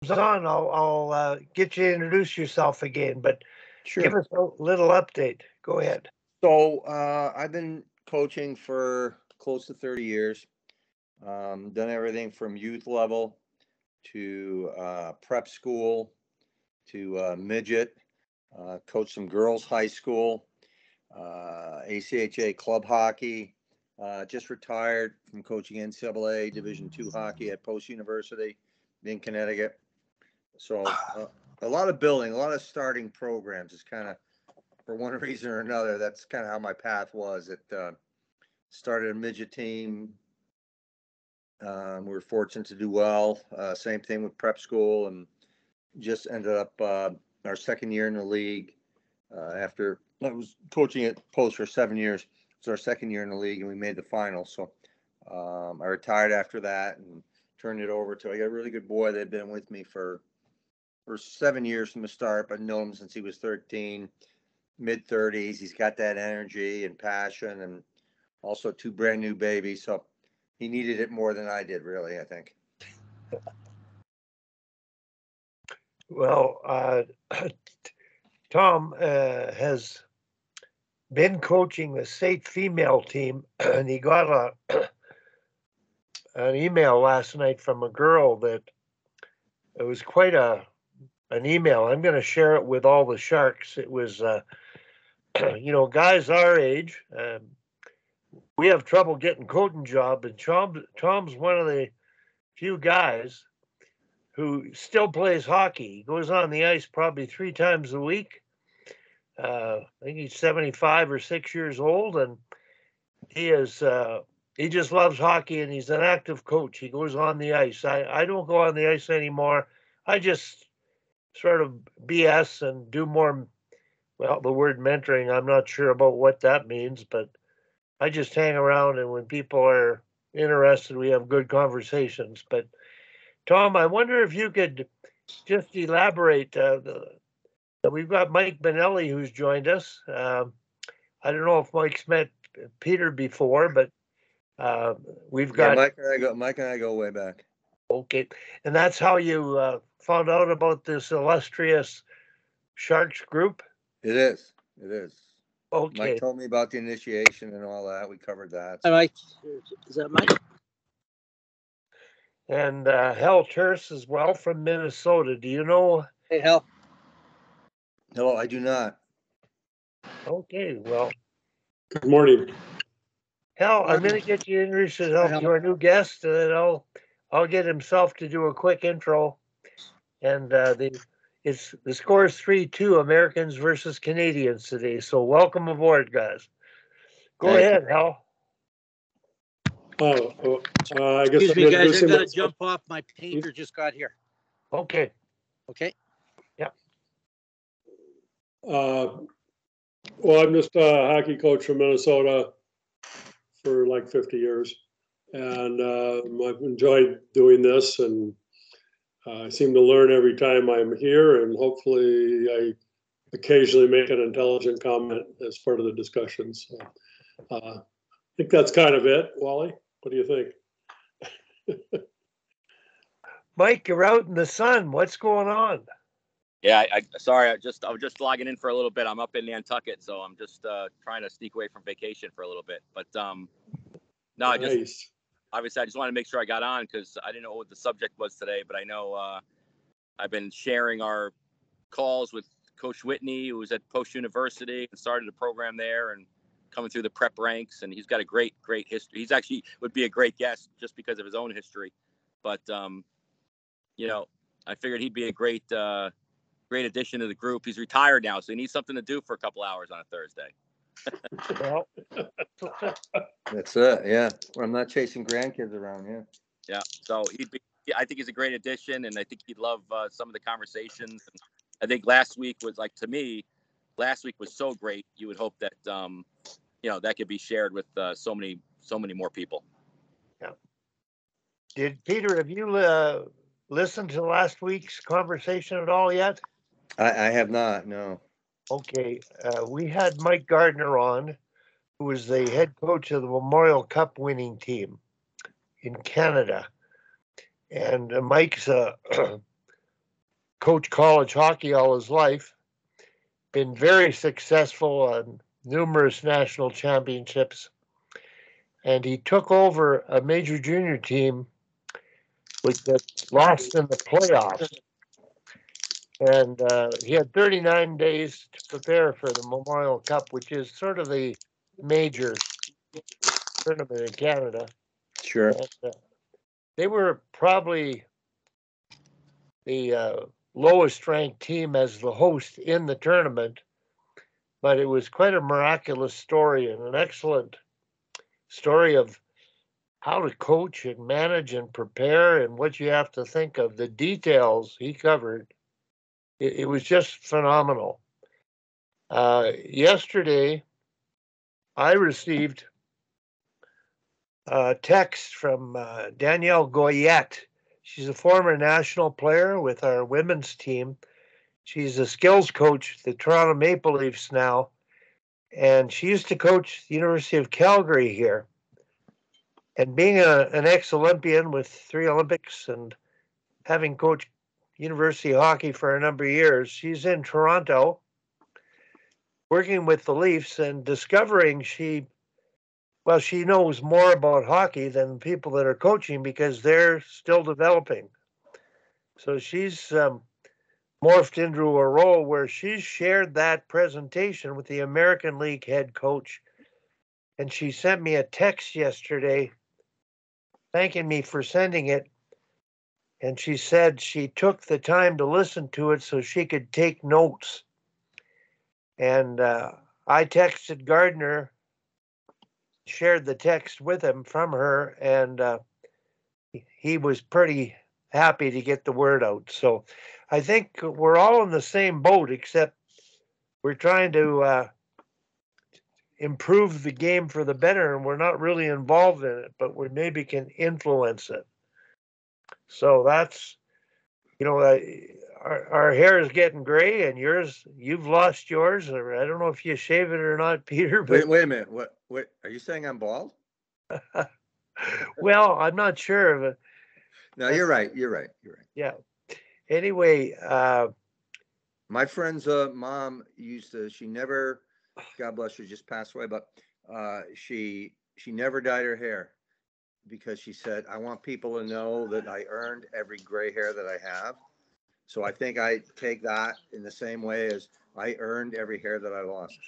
on, I'll get you to introduce yourself again, but give Sure. us a little update. Go ahead. So I've been coaching for close to 30 years. Done everything from youth level to prep school to midget. Coached some girls' high school, ACHA club hockey. Just retired from coaching NCAA Division II hockey at Post University in Connecticut. So a lot of building, a lot of starting programs is kind of, for one reason or another, that's kind of how my path was. It started a midget team. We were fortunate to do well. Same thing with prep school, and just ended up our second year in the league. After I was coaching at Post for 7 years, it's our second year in the league, and we made the final. So I retired after that and turned it over to, I got a really good boy that had been with me for 7 years from the start, but known him since he was 13, mid 30s. He's got that energy and passion, and also two brand new babies. So he needed it more than I did, really, I think. Well, Tom has been coaching the state female team, and he got an email last night from a girl that it was quite an email. I'm going to share it with all the Sharks. It was, guys our age, we have trouble getting coaching job, and Tom's one of the few guys who still plays hockey. He goes on the ice probably 3 times a week. I think he's 75 or 6 years old, and he is. He just loves hockey, and he's an active coach. He goes on the ice. I don't go on the ice anymore. I just sort of BS and do more. Well, the word mentoring, I'm not sure about what that means, but I just hang around, and when people are interested, we have good conversations. But Tom, I wonder if you could just elaborate. We've got Mike Benelli who's joined us. I don't know if Mike's met Peter before, but we've got. Mike and I go way back. Okay, and that's how you found out about this illustrious Sharks group. It is. It is. Okay. Mike told me about the initiation and all that. We covered that. Hi, Mike. Is that Mike? And Hal Terse as well from Minnesota. Do you know? Hey, Hal. No, I do not. Okay, well. Good morning. Hal, I'm going to get you introduced to our new guest, and then I'll get himself to do a quick intro. And the score is 3-2, Americans versus Canadians today. So welcome aboard, guys. Go ahead, Hal. I guess Excuse me, guys. I got to jump off. My painter just got here. Okay. Okay. Yeah. Well, I'm just a hockey coach from Minnesota for like 50 years, and I've enjoyed doing this, and I seem to learn every time I'm here, and hopefully I occasionally make an intelligent comment as part of the discussion. So I think that's kind of it. Wally, what do you think? Mike, you're out in the sun. What's going on? Yeah, sorry. I was just logging in for a little bit. I'm up in Nantucket, so I'm just trying to sneak away from vacation for a little bit. But no, Nice. Obviously I just wanted to make sure I got on because I didn't know what the subject was today. But I know I've been sharing our calls with Coach Whitney, who was at Post University and started a program there and coming through the prep ranks. And he's got a great history. He's actually would be a great guest just because of his own history. But I figured he'd be a great addition to the group. He's retired now, so he needs something to do for a couple hours on a Thursday. Well, that's it. Yeah, I'm not chasing grandkids around. Yeah. So I think he's a great addition, and I think he'd love some of the conversations. And I think last week was so great. You would hope that that could be shared with so many more people. Yeah. Did Peter? Have you listened to last week's conversation at all yet? I have not. No. Okay. We had Mike Gardner on, who was the head coach of the Memorial Cup winning team in Canada. And Mike's a coached college hockey all his life, been very successful on numerous national championships, and he took over a major junior team which got lost in the playoffs. And he had 39 days to prepare for the Memorial Cup, which is sort of the major tournament in Canada. Sure. And they were probably the lowest ranked team as the host in the tournament, but it was quite a miraculous story and an excellent story of how to coach and manage and prepare and what you have to think of. The details he covered, it was just phenomenal. Yesterday, I received a text from Danielle Goyette. She's a former national player with our women's team. She's a skills coach at the Toronto Maple Leafs now, and she used to coach the University of Calgary here. And being an ex-Olympian with 3 Olympics and having coached university hockey for a number of years, she's in Toronto working with the Leafs and discovering she knows more about hockey than people that are coaching because they're still developing. So she's morphed into a role where she's shared that presentation with the American League head coach. And she sent me a text yesterday thanking me for sending it. And she said she took the time to listen to it so she could take notes. And I texted Gardner, shared the text with him from her, and he was pretty happy to get the word out. So I think we're all in the same boat, except we're trying to improve the game for the better, and we're not really involved in it, but we maybe can influence it. So that's, our hair is getting gray, and you've lost yours, or I don't know if you shave it or not, Peter. But Wait a minute. What are you saying? I'm bald? well, I'm not sure. But No, you're right. You're right. yeah. Anyway, my friend's mom she never, God bless her, just passed away, but she never dyed her hair because she said, I want people to know that I earned every gray hair that I have. So I think I take that in the same way as I earned every hair that I lost.